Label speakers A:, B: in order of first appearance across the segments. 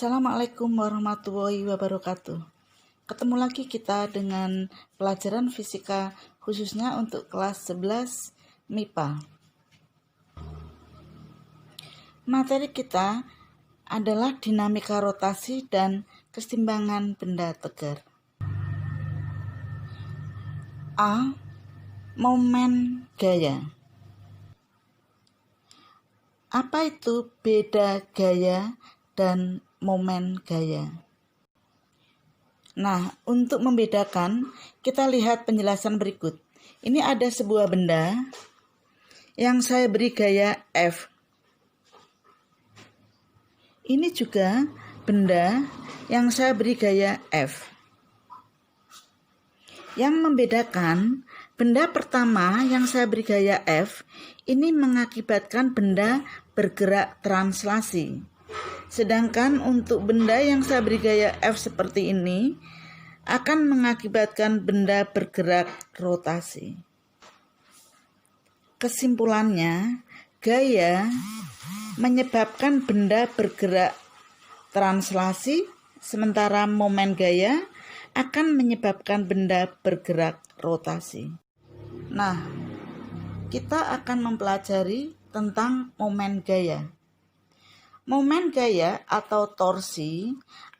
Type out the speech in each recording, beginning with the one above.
A: Assalamualaikum warahmatullahi wabarakatuh. Ketemu lagi kita dengan pelajaran fisika khususnya untuk kelas 11 MIPA. Materi kita adalah dinamika rotasi dan kesetimbangan benda tegar. A. Momen gaya. Apa itu beda gaya dan momen gaya? Nah, untuk membedakan, kita lihat penjelasan berikut. Ini ada sebuah benda yang saya beri gaya F. Ini juga benda yang saya beri gaya F. Yang membedakan, benda pertama yang saya beri gaya F, ini mengakibatkan benda bergerak translasi. Sedangkan untuk benda yang saya beri gaya F seperti ini akan mengakibatkan benda bergerak rotasi. Kesimpulannya, gaya menyebabkan benda bergerak translasi, sementara momen gaya akan menyebabkan benda bergerak rotasi. Nah, kita akan mempelajari tentang momen gaya. Momen gaya atau torsi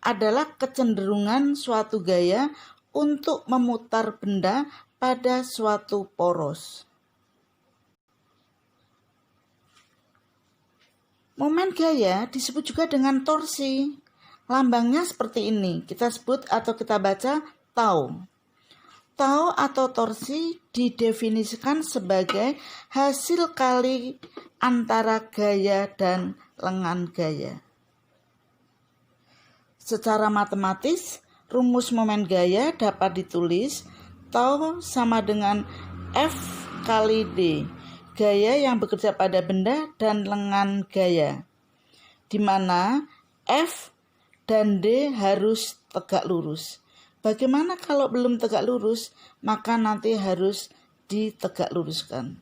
A: adalah kecenderungan suatu gaya untuk memutar benda pada suatu poros. Momen gaya disebut juga dengan torsi. Lambangnya seperti ini, kita sebut atau kita baca tau. Tau atau torsi didefinisikan sebagai hasil kali antara gaya dan lengan gaya. Secara matematis, rumus momen gaya dapat ditulis tau sama dengan F kali D, gaya yang bekerja pada benda dan lengan gaya, di mana F dan D harus tegak lurus. Bagaimana kalau belum tegak lurus? Maka nanti harus ditegak luruskan.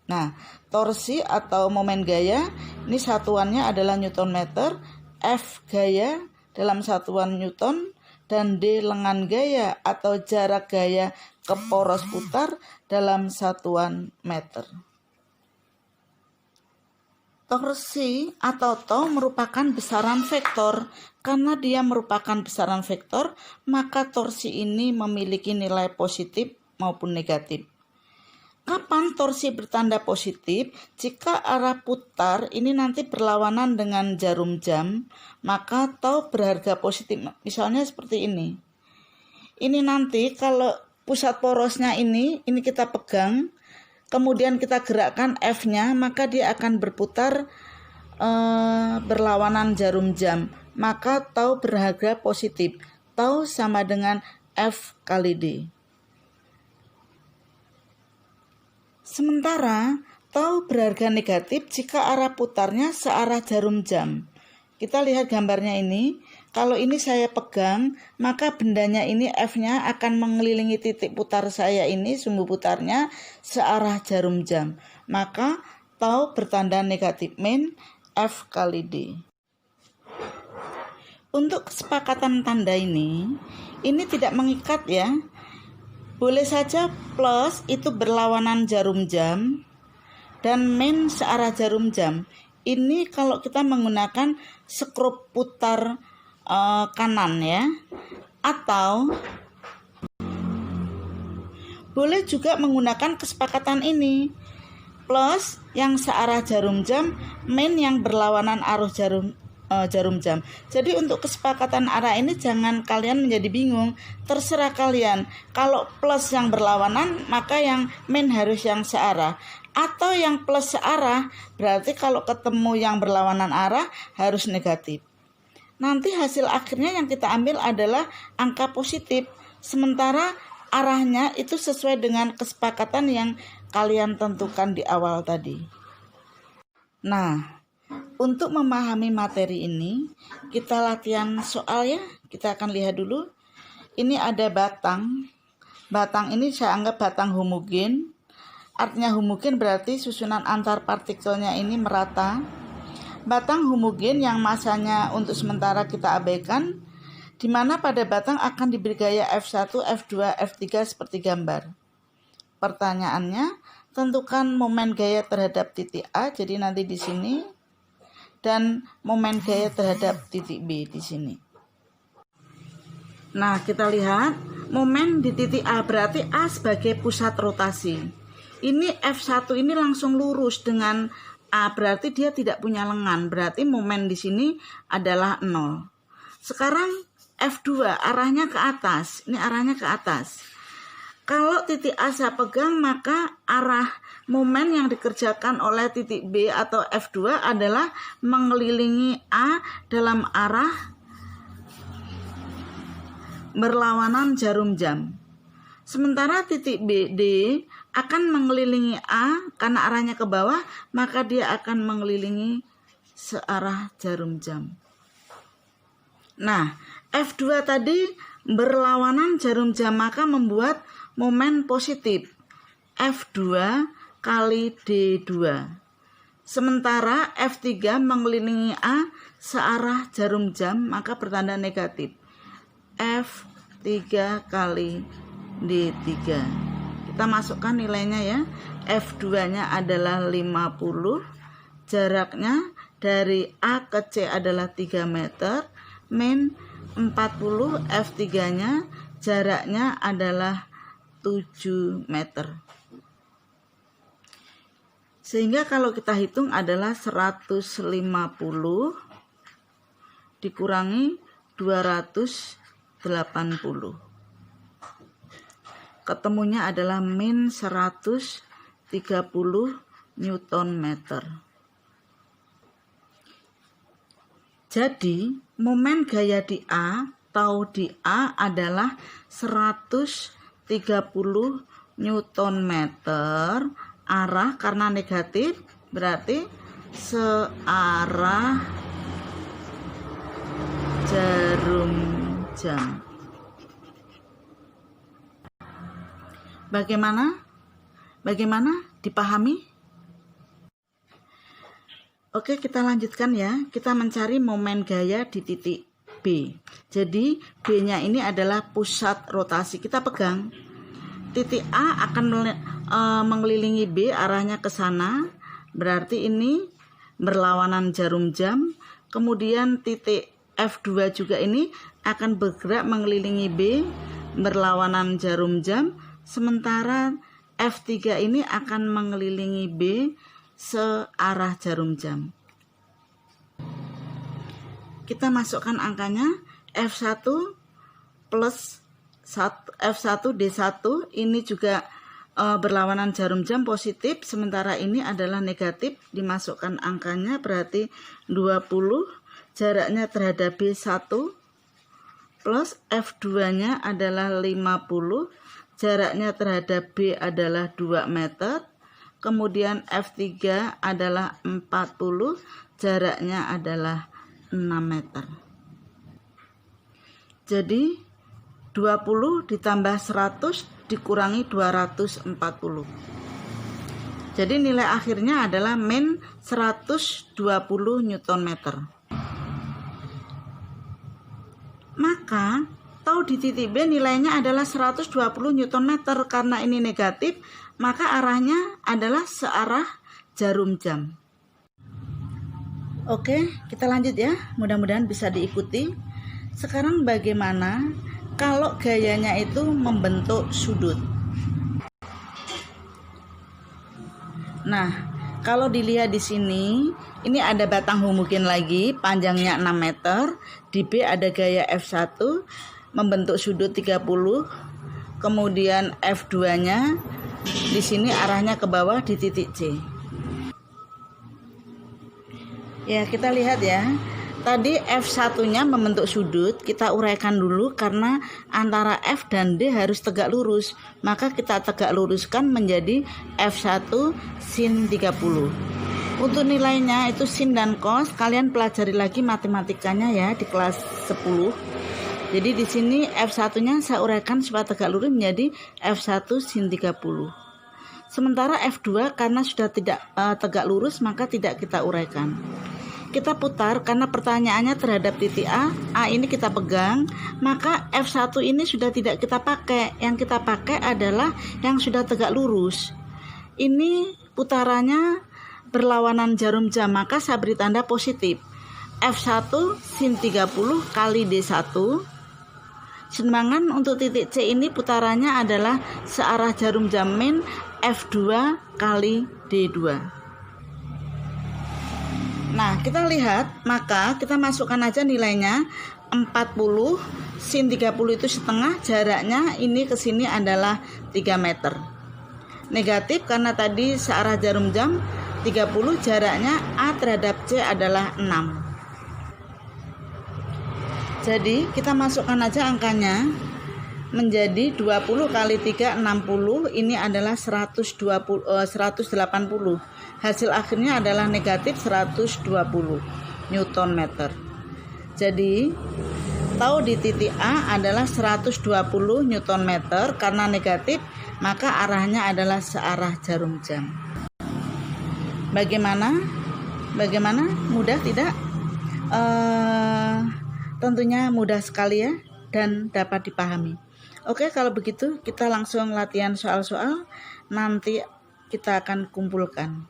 A: Nah, torsi atau momen gaya, ini satuannya adalah Newton meter, F gaya dalam satuan Newton, dan D lengan gaya atau jarak gaya ke poros putar dalam satuan meter. Torsi atau tau merupakan besaran vektor. Karena dia merupakan besaran vektor, maka torsi ini memiliki nilai positif maupun negatif. Kapan torsi bertanda positif? Jika arah putar ini nanti berlawanan dengan jarum jam, maka tau berharga positif. Misalnya seperti ini. Ini nanti kalau pusat porosnya ini kita pegang, kemudian kita gerakkan F-nya, maka dia akan berputar berlawanan jarum jam. Maka tau berharga positif. Tau sama dengan F kali D. Sementara tau berharga negatif jika arah putarnya searah jarum jam. Kita lihat gambarnya ini. Kalau ini saya pegang, maka bendanya ini F-nya akan mengelilingi titik putar saya ini, sumbu putarnya searah jarum jam. Maka tau bertanda negatif min F kali D. Untuk kesepakatan tanda ini tidak mengikat ya. Boleh saja plus itu berlawanan jarum jam dan min searah jarum jam. Ini kalau kita menggunakan skrup putar kanan ya. Atau boleh juga menggunakan kesepakatan ini. Plus yang searah jarum jam, min yang berlawanan arus jarum jam. Jadi untuk kesepakatan arah ini jangan kalian menjadi bingung, terserah kalian. Kalau plus yang berlawanan, maka yang min harus yang searah. Atau yang plus searah, berarti kalau ketemu yang berlawanan arah harus negatif. Nanti hasil akhirnya yang kita ambil adalah angka positif, sementara arahnya itu sesuai dengan kesepakatan yang kalian tentukan di awal tadi. Nah, untuk memahami materi ini, kita latihan soal ya. Kita akan lihat dulu. Ini ada batang. Batang ini saya anggap batang homogen. Artinya homogen berarti susunan antar partikelnya ini merata. batang homogen yang masanya untuk sementara kita abaikan, di mana pada batang akan diberi gaya F1, F2, F3 seperti gambar. Pertanyaannya, tentukan momen gaya terhadap titik A, jadi nanti di sini, dan momen gaya terhadap titik B di sini. Nah, kita lihat momen di titik A, berarti A sebagai pusat rotasi. Ini F1 ini langsung lurus dengan A, berarti dia tidak punya lengan, berarti momen di sini adalah 0. Sekarang F2 arahnya ke atas, ini arahnya ke atas. Kalau titik A saya pegang, maka arah momen yang dikerjakan oleh titik B atau F2 adalah mengelilingi A dalam arah berlawanan jarum jam. Sementara titik BD akan mengelilingi A karena arahnya ke bawah, maka dia akan mengelilingi searah jarum jam. Nah, F2 tadi berlawanan jarum jam, maka membuat momen positif F2 kali D2. Sementara F3 mengelilingi A searah jarum jam, maka bertanda negatif F3 kali D3. Kita masukkan nilainya ya. F2-nya adalah 50, jaraknya dari A ke C adalah 3 meter, min 40, F3-nya jaraknya adalah 7 meter. Sehingga kalau kita hitung adalah 150 dikurangi 280. Ketemunya adalah min 130 Newton meter. Jadi momen gaya di A, tau di A adalah 130 Newton meter. Arah karena negatif berarti searah jarum jam. Bagaimana? Dipahami? Oke, kita lanjutkan ya. Kita mencari momen gaya di titik B. Jadi B-nya ini adalah pusat rotasi. Kita pegang. Titik A akan mengelilingi B, arahnya ke sana. Berarti ini berlawanan jarum jam. Kemudian titik F2 juga ini akan bergerak mengelilingi B, berlawanan jarum jam. Sementara F3 ini akan mengelilingi B searah jarum jam. Kita masukkan angkanya. F1 plus F1 D1 ini juga berlawanan jarum jam positif, sementara ini adalah negatif. Dimasukkan angkanya berarti 20, jaraknya terhadap B1 plus F2-nya adalah 50, jaraknya terhadap B adalah 2 meter. Kemudian F3 adalah 40, jaraknya adalah 6 meter. Jadi 20 ditambah 100 dikurangi 240. Jadi nilai akhirnya adalah min 120 Newton meter. Maka tahu di titik B nilainya adalah 120 Newton meter. Karena ini negatif, maka arahnya adalah searah jarum jam. Oke, kita lanjut ya. Mudah-mudahan bisa diikuti. Sekarang bagaimana kalau gayanya itu membentuk sudut? Nah, kalau dilihat di sini, ini ada batang homogen lagi, panjangnya 6 meter. Di B ada gaya F1, membentuk sudut 30. Kemudian F2-nya di sini arahnya ke bawah di titik C. Ya, kita lihat ya. Tadi F1-nya membentuk sudut, kita uraikan dulu karena antara F dan D harus tegak lurus. Maka kita tegak luruskan menjadi F1 sin 30. Untuk nilainya itu sin dan cos, kalian pelajari lagi matematikanya ya di kelas 10. Jadi di sini F1-nya saya uraikan supaya tegak lurus menjadi F1 sin 30. Sementara F2 karena sudah tidak tegak lurus maka tidak kita uraikan. kita putar karena pertanyaannya terhadap titik A ini kita pegang, maka F1 ini sudah tidak kita pakai. Yang kita pakai adalah yang sudah tegak lurus. Ini putarannya berlawanan jarum jam, maka saya beri tanda positif. F1 sin 30 kali D1. Sedangkan untuk titik C ini putarannya adalah searah jarum jam min F2 kali D2. Nah, kita lihat, maka kita masukkan aja nilainya 40 sin 30 itu setengah, jaraknya ini ke sini adalah 3 meter. Negatif karena tadi searah jarum jam 30, jaraknya A terhadap C adalah 6. Jadi kita masukkan aja angkanya menjadi 20 kali 3 60, ini adalah 180. Hasil akhirnya adalah negatif 120 Newton meter. Jadi tahu di titik A adalah 120 Newton meter, karena negatif maka arahnya adalah searah jarum jam. Bagaimana? Mudah tidak? Tentunya mudah sekali ya, dan dapat dipahami. Oke, kalau begitu kita langsung latihan soal-soal, nanti kita akan kumpulkan.